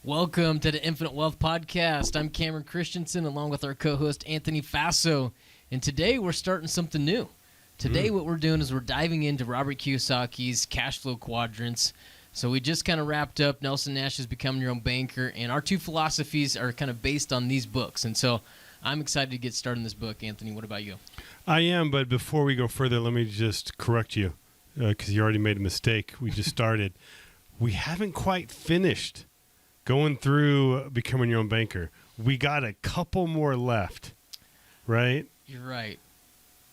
Welcome to the Infinite Wealth Podcast. I'm Cameron Christensen along with our co-host Anthony Faso. And today we're starting something new. Today what we're doing is we're diving into Robert Kiyosaki's CashFlow Quadrants. So we just kind of wrapped up Nelson Nash's Become Your Own Banker, and our two philosophies are kind of based on these books. And so I'm excited to get started in this book. Anthony, what about you? I am, but before we go further, let me just correct you because you already made a mistake. We just started. We haven't quite finished going through Becoming Your Own Banker. We got a couple more left, right? You're right.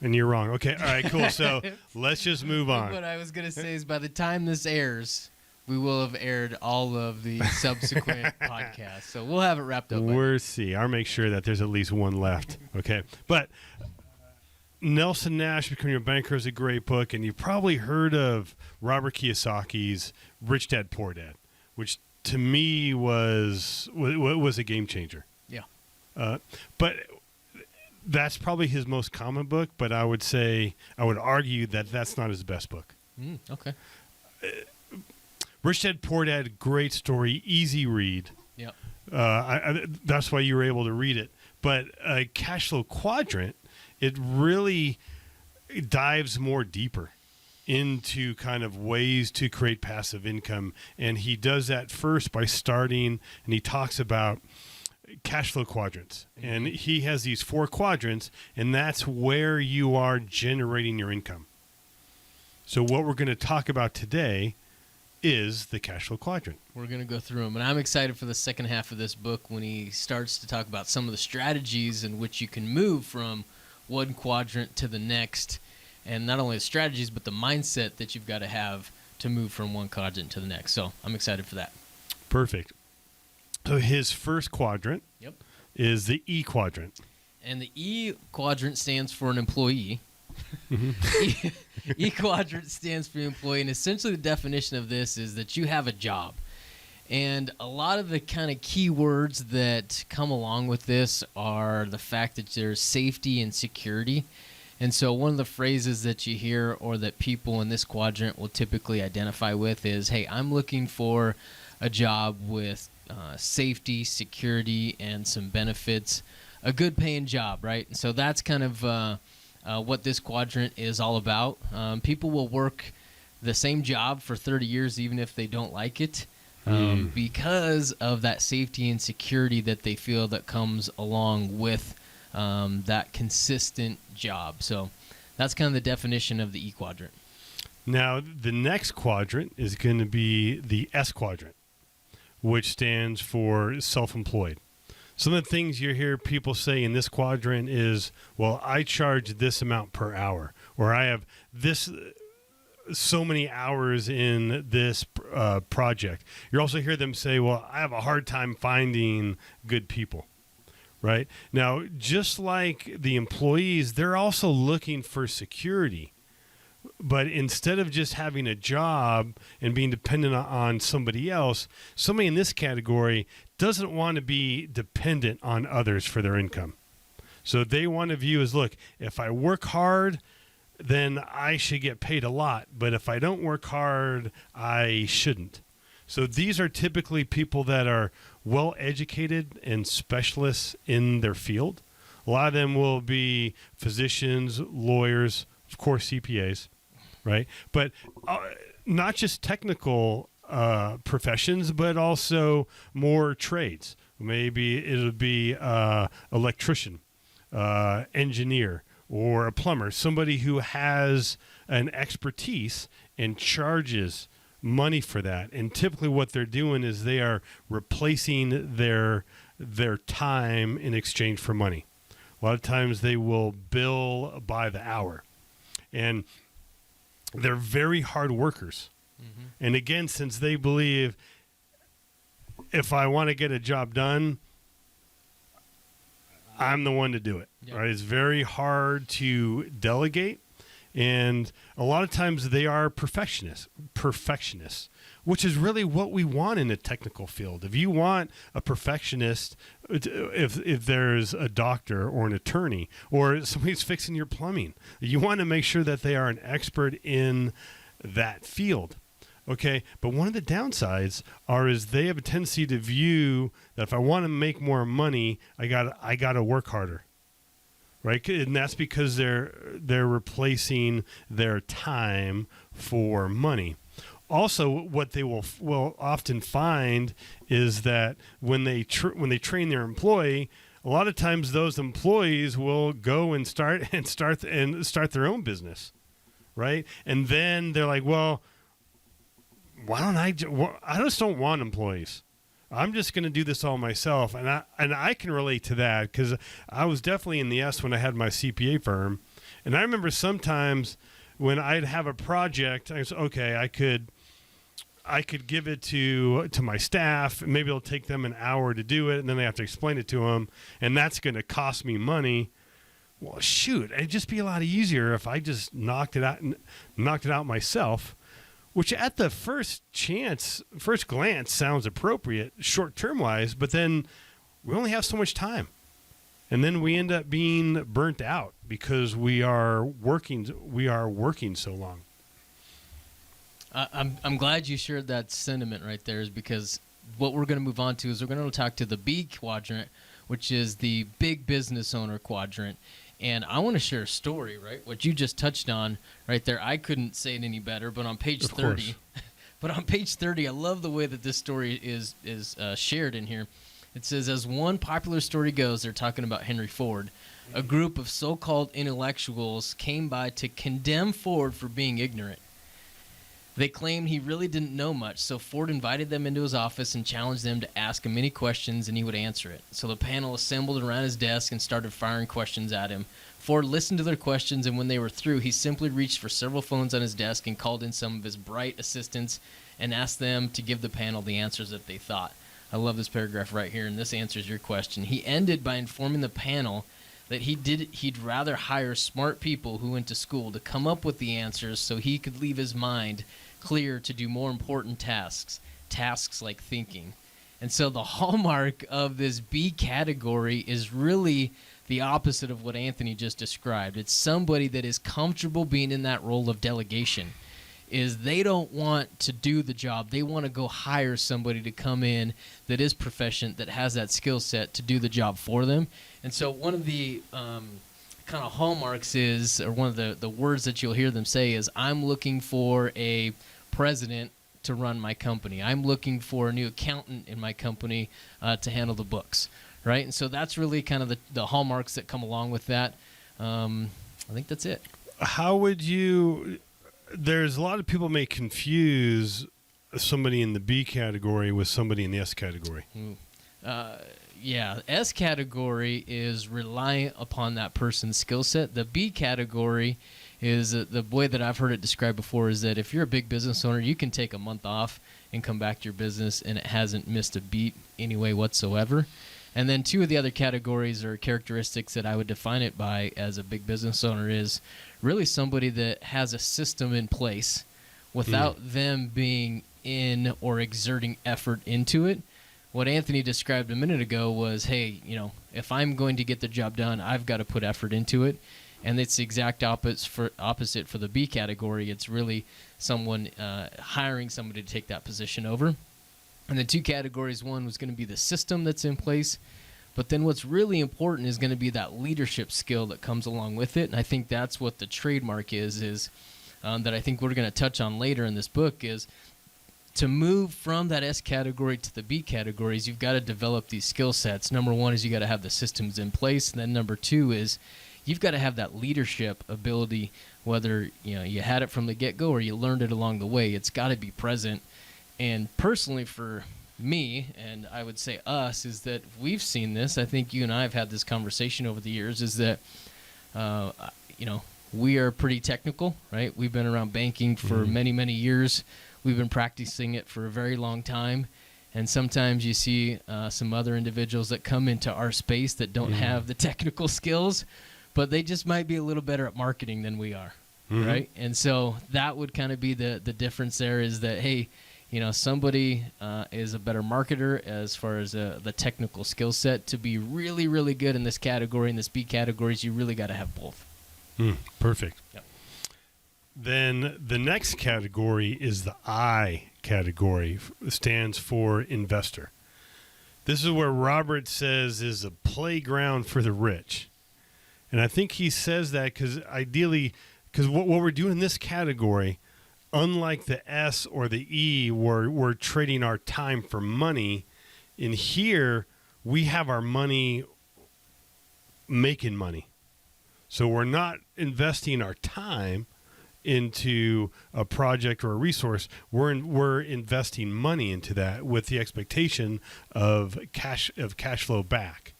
And you're wrong. Okay, all right, cool. So let's just move on. What I was going to say is by the time this airs, we will have aired all of the subsequent podcasts. So we'll have it wrapped up. We'll see. I'll make sure that there's at least one left. Okay. But Nelson Nash, Becoming Your Own Banker is a great book, and you've probably heard of Robert Kiyosaki's Rich Dad, Poor Dad, which to me was a game changer. Yeah. But that's probably his most common book, but I would argue that that's not his best book. Okay. Rich Dad, Poor Dad, great story, easy read. Yeah. That's why you were able to read it. But CashFlow Quadrant, it really dives more deeper into kind of ways to create passive income. And he does that first by starting, and he talks about cash flow quadrants. And he has these 4 quadrants, and that's where you are generating your income. So what we're going to talk about today is the cash flow quadrant. We're going to go through them. And I'm excited for the second half of this book when he starts to talk about some of the strategies in which you can move from one quadrant to the next. And not only the strategies, but the mindset that you've got to have to move from one quadrant to the next. So I'm excited for that. Perfect. So his first quadrant is the E Quadrant. And the E Quadrant stands for an employee. E Quadrant stands for employee. And essentially the definition of this is that you have a job. And a lot of the kind of key words that come along with this are the fact that there's safety and security. And so one of the phrases that you hear or that people in this quadrant will typically identify with is, hey, I'm looking for a job with safety, security, and some benefits, a good paying job, right? And so that's kind of what this quadrant is all about. People will work the same job for 30 years even if they don't like it because of that safety and security that they feel that comes along with that consistent job. So that's kind of the definition of the E Quadrant. Now, the next quadrant is going to be the S Quadrant, which stands for self-employed. Some of the things you hear people say in this quadrant is, well, I charge this amount per hour, or I have this so many hours in this project. You also hear them say, well, I have a hard time finding good people. Right? Now, just like the employees, they're also looking for security. But instead of just having a job and being dependent on somebody else, somebody in this category doesn't want to be dependent on others for their income. So they want to view as, look, if I work hard, then I should get paid a lot. But if I don't work hard, I shouldn't. So these are typically people that are well-educated and specialists in their field. A lot of them will be physicians, lawyers, of course, CPAs, right? But not just technical professions, but also more trades. Maybe it'll be electrician, engineer, or a plumber, somebody who has an expertise and charges money for that. And typically what they're doing is they are replacing their time in exchange for money. A lot of times they will bill by the hour. And they're very hard workers. And again, since they believe if I want to get a job done, I'm the one to do it. Right? It's very hard to delegate. And a lot of times they are perfectionists, which is really what we want in a technical field. If you want a perfectionist, if there's a doctor or an attorney or somebody's fixing your plumbing, you want to make sure that they are an expert in that field. Okay, but one of the downsides is they have a tendency to view that if I want to make more money, I got to work harder, right? And that's because they're replacing their time for money. Also, what they will often find is that when they train their employee, a lot of times those employees will go and start their own business, right? And then they're like, well, why don't I just don't want employees. I'm just going to do this all myself. And I can relate to that because I was definitely in the S when I had my CPA firm. And I remember sometimes when I'd have a project, I said, okay, I could give it to my staff. Maybe it'll take them an hour to do it, and then I have to explain it to them, and that's going to cost me money. Well, shoot, it'd just be a lot easier if I just knocked it out myself. Which at the first glance sounds appropriate short-term wise, but then we only have so much time. And then we end up being burnt out because we are working so long. I'm glad you shared that sentiment right there, is because what we're going to move on to is we're going to talk to the B quadrant, which is the big business owner quadrant. And I want to share a story, right? What you just touched on right there. I couldn't say it any better, but on page 30, I love the way that this story is shared in here. It says, as one popular story goes, they're talking about Henry Ford. A group of so-called intellectuals came by to condemn Ford for being ignorant. They claimed he really didn't know much, so Ford invited them into his office and challenged them to ask him any questions, and he would answer it. So the panel assembled around his desk and started firing questions at him. Ford listened to their questions, and when they were through, he simply reached for several phones on his desk and called in some of his bright assistants and asked them to give the panel the answers that they thought. I love this paragraph right here, and this answers your question. He ended by informing the panel that he'd rather hire smart people who went to school to come up with the answers so he could leave his mind clear to do more important tasks like thinking. And so the hallmark of this B category is really the opposite of what Anthony just described. It's somebody that is comfortable being in that role of delegation. Is they don't want to do the job. They want to go hire somebody to come in that is proficient, that has that skill set to do the job for them. And so one of the kind of hallmarks is, or one of the words that you'll hear them say is, I'm looking for a president to run my company. I'm looking for a new accountant in my company to handle the books, right? And so that's really kind of the hallmarks that come along with that. I think that's it. How would you... There's a lot of people may confuse somebody in the B category with somebody in the S category. Yeah, S category is reliant upon that person's skill set. The B category is the way that I've heard it described before is that if you're a big business owner, you can take a month off and come back to your business and it hasn't missed a beat any way whatsoever. And then two of the other categories or characteristics that I would define it by as a big business owner is really somebody that has a system in place without them being in or exerting effort into it. What Anthony described a minute ago was, hey, if I'm going to get the job done, I've got to put effort into it. And it's the exact opposite for the B category. It's really someone hiring somebody to take that position over. And the two categories, one was going to be the system that's in place, but then what's really important is going to be that leadership skill that comes along with it. And I think that's what the trademark is that I think we're going to touch on later in this book is to move from that S category to the B categories, you've got to develop these skill sets. Number one is you got to have the systems in place. And then number two is you've got to have that leadership ability, whether you had it from the get-go or you learned it along the way. It's got to be present. And personally for me, and I would say us, is that we've seen this. I think you and I have had this conversation over the years, is that, we are pretty technical, right? We've been around banking for many, many years. We've been practicing it for a very long time. And sometimes you see some other individuals that come into our space that don't have the technical skills, but they just might be a little better at marketing than we are, right? And so that would kind of be the difference there is that, hey, somebody is a better marketer as far as the technical skill set. To be really, really good in this category, in this B categories, you really got to have both. Perfect. Yep. Then the next category is the I category. Stands for investor. This is where Robert says is a playground for the rich. And I think he says that because what we're doing in this category, unlike the S or the E, where we're trading our time for money, in here, we have our money making money. So we're not investing our time into a project or a resource. We're investing money into that with the expectation of cash flow back.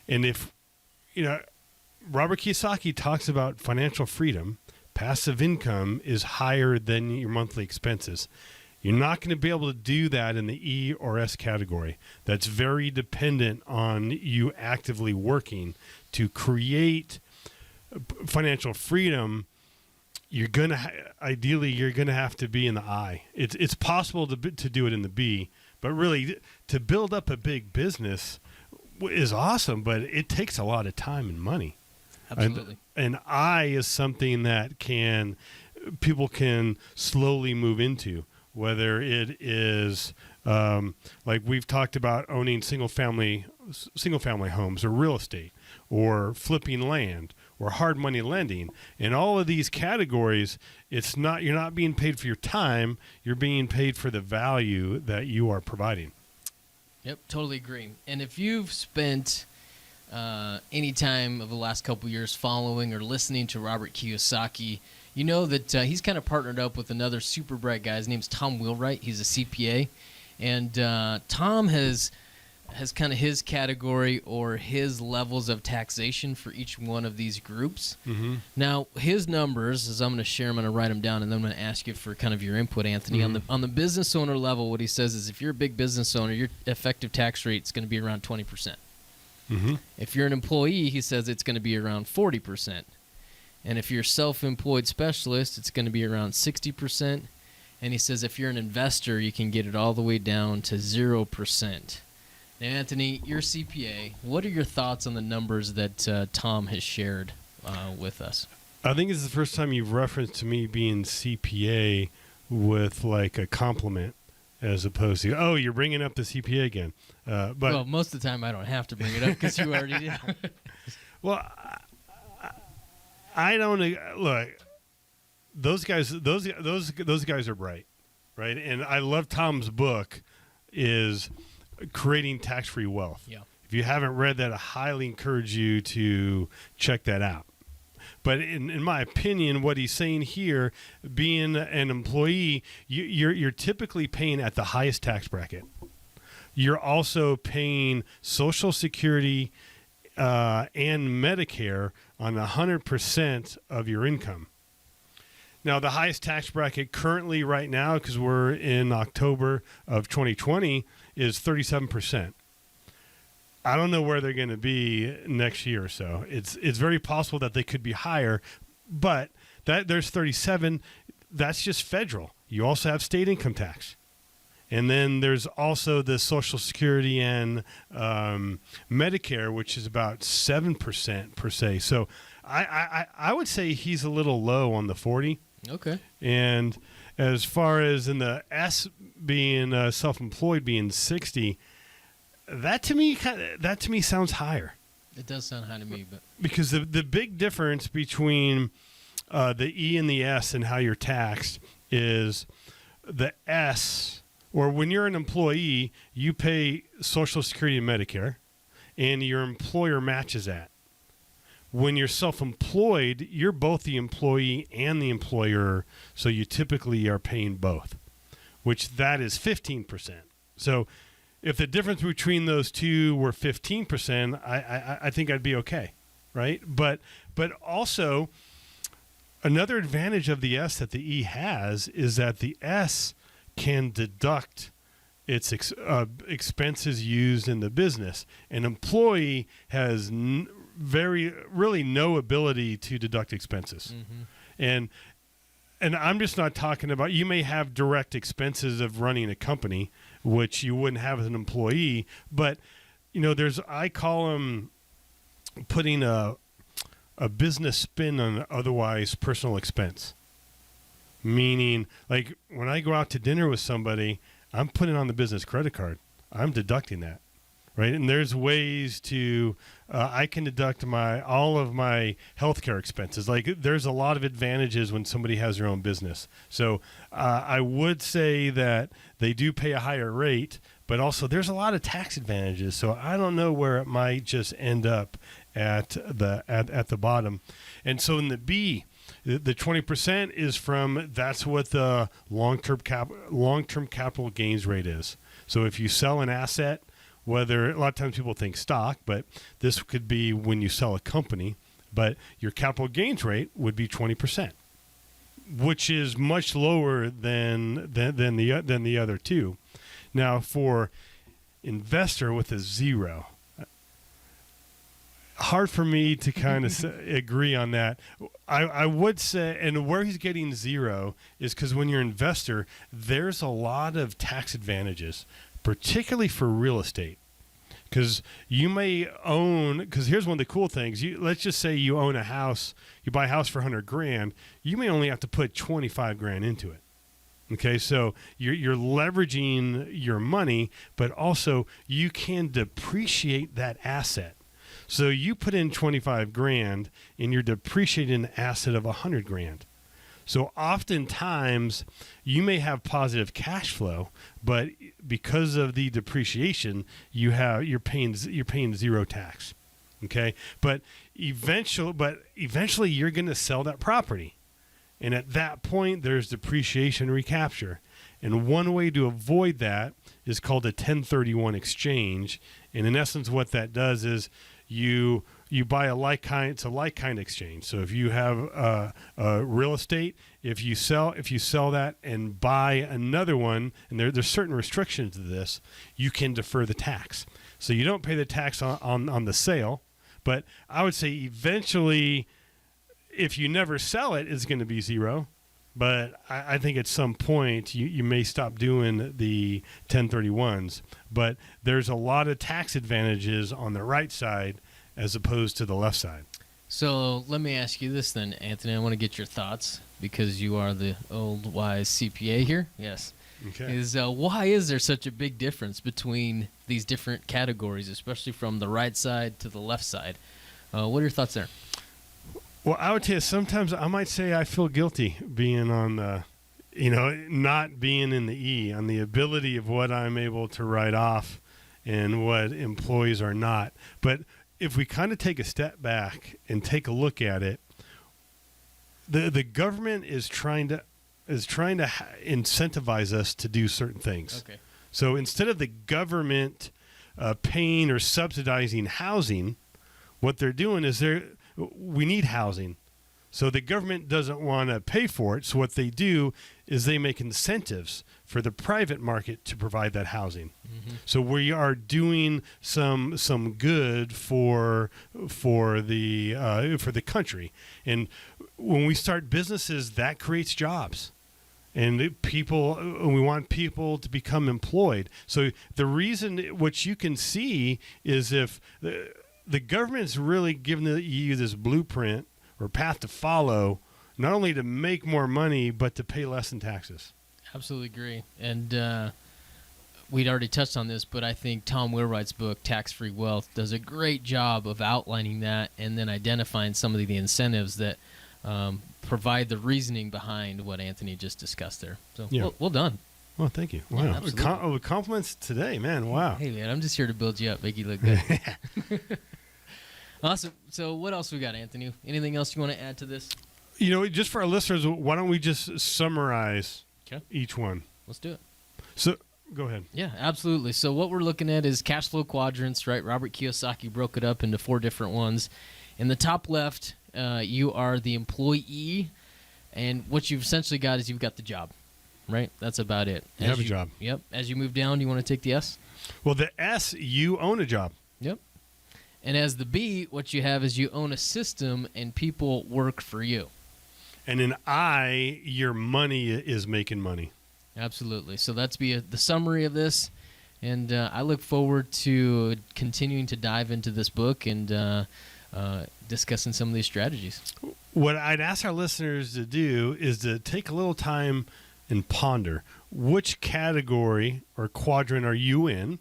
And if, Robert Kiyosaki talks about financial freedom, passive income is higher than your monthly expenses. You're not going to be able to do that in the E or S category. That's very dependent on you actively working to create financial freedom. Ideally you're gonna have to be in the I. It's possible to do it in the B, but really to build up a big business is awesome, but it takes a lot of time and money. Absolutely. And I is something that people can slowly move into, whether it is like we've talked about owning single family homes or real estate or flipping land or hard money lending. In all of these categories, you're not being paid for your time, you're being paid for the value that you are providing. Yep, totally agree. And if you've spent any time of the last couple years following or listening to Robert Kiyosaki, you know that he's kind of partnered up with another super bright guy. His name's Tom Wheelwright. He's a CPA. And Tom has kind of his category or his levels of taxation for each one of these groups. Mm-hmm. Now, his numbers, as I'm going to share, I'm going to write them down, and then I'm going to ask you for kind of your input, Anthony. Mm-hmm. On the business owner level, what he says is if you're a big business owner, your effective tax rate is going to be around 20%. Mm-hmm. If you're an employee, he says it's going to be around 40%. And if you're a self-employed specialist, it's going to be around 60%. And he says if you're an investor, you can get it all the way down to 0%. Now, Anthony, you're CPA. What are your thoughts on the numbers that Tom has shared with us? I think it's the first time you've referenced to me being CPA with like a compliment as opposed to, oh, you're bringing up the CPA again. But well, most of the time I don't have to bring it up because you already did. Well, I don't look. Those guys are bright, right? And I love Tom's book, is Creating Tax-Free Wealth. Yeah. If you haven't read that, I highly encourage you to check that out. But in my opinion, what he's saying here, being an employee, you're typically paying at the highest tax bracket. You're also paying Social Security and Medicare on 100% of your income. Now, the highest tax bracket currently right now, because we're in October of 2020, is 37%. I don't know where they're going to be next year or so. It's very possible that they could be higher, but there's 37. That's just federal. You also have state income tax. And then there's also the Social Security and Medicare, which is about 7% per se. So I would say he's a little low on the 40. Okay. And as far as in the S being self-employed being 60, that to me sounds higher. It does sound high to me, but because the big difference between the E and the S and how you're taxed is the S, or when you're an employee, you pay Social Security and Medicare, and your employer matches that. When you're self-employed, you're both the employee and the employer, so you typically are paying both, which that is 15%. So if the difference between those two were 15%, I think I'd be okay, right? But also, another advantage of the S that the E has is that the S can deduct its expenses used in the business. An employee has really no ability to deduct expenses. Mm-hmm. And I'm just not talking about, you may have direct expenses of running a company, which you wouldn't have as an employee, but I call them putting a business spin on otherwise personal expense. Meaning, like when I go out to dinner with somebody, I'm putting on the business credit card. I'm deducting that, right? And there's ways to I can deduct all of my healthcare expenses. Like there's a lot of advantages when somebody has their own business. So I would say that they do pay a higher rate, but also there's a lot of tax advantages. So I don't know where it might just end up at the bottom. And so in the B, the 20% is from, that's what the long-term capital gains rate is. So if you sell an asset, whether, a lot of times people think stock, but this could be when you sell a company, but your capital gains rate would be 20%, which is much lower than the other two. Now for investor with a zero, hard for me to kind of agree on that. I would say, and where he's getting zero is because when you're an investor, there's a lot of tax advantages, particularly for real estate. Because you may own, because here's one of the cool things. Let's just say you own a house, you buy a house for $100,000, you may only have to put $25,000 into it. Okay, so you're leveraging your money, but also you can depreciate that asset. So you put in $25,000 and you're depreciating an asset of $100,000. So oftentimes you may have positive cash flow, but because of the depreciation, you're paying zero tax. Okay, but eventually you're going to sell that property, and at that point there's depreciation recapture. And one way to avoid that is called a 1031 exchange. And in essence, what that does is you buy a like kind. It's a like kind exchange. So if you have real estate, if you sell that and buy another one, and there's certain restrictions to this, you can defer the tax. So you don't pay the tax on the sale, but I would say eventually, if you never sell it, it's going to be zero. But I think at some point you may stop doing the 1031s. But there's a lot of tax advantages on the right side as opposed to the left side. So let me ask you this then, Anthony. I want to get your thoughts because you are the old wise CPA here. Yes. Okay. Why is there such a big difference between these different categories, especially from the right side to the left side? What are your thoughts there? Well, I would tell you, sometimes I might say I feel guilty being on the, not being in the E, on the ability of what I'm able to write off and what employees are not. But if we kind of take a step back and take a look at it, the government is trying to incentivize us to do certain things. Okay. So instead of the government paying or subsidizing housing, what they're doing is we need housing. So the government doesn't want to pay for it. So what they do is they make incentives for the private market to provide that housing. Mm-hmm. So we are doing some good for the country. And when we start businesses, that creates jobs. And we want people to become employed. So the reason, what you can see is if the government's really giving you this blueprint or path to follow, not only to make more money, but to pay less in taxes. Absolutely agree. And we'd already touched on this, but I think Tom Wheelwright's book, Tax-Free Wealth, does a great job of outlining that and then identifying some of the incentives that provide the reasoning behind what Anthony just discussed there. So, yeah. Well done. Well, thank you. Wow. Yeah, compliments today, man. Wow. Hey, man, I'm just here to build you up, make you look good. Awesome. So what else we got, Anthony? Anything else you want to add to this? Just for our listeners, why don't we just summarize each one? Let's do it. So go ahead. Yeah, absolutely. So what we're looking at is cash flow quadrants, right? Robert Kiyosaki broke it up into 4 different ones. In the top left, you are the employee, and what you've essentially got is you've got the job, right? That's about it. You have a job. Yep. As you move down, you want to take the S? Well, the S, you own a job. Yep. And as the B, what you have is you own a system and people work for you. And in I, your money is making money. Absolutely. So that's the summary of this. And I look forward to continuing to dive into this book and discussing some of these strategies. What I'd ask our listeners to do is to take a little time and ponder which category or quadrant are you in,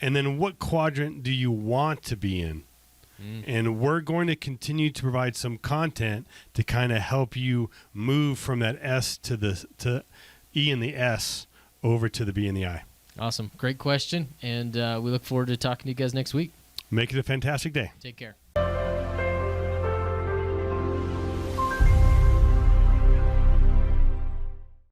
and then what quadrant do you want to be in. And we're going to continue to provide some content to kind of help you move from that S to E and the S over to the B and the I. Awesome. Great question. And we look forward to talking to you guys next week. Make it a fantastic day. Take care.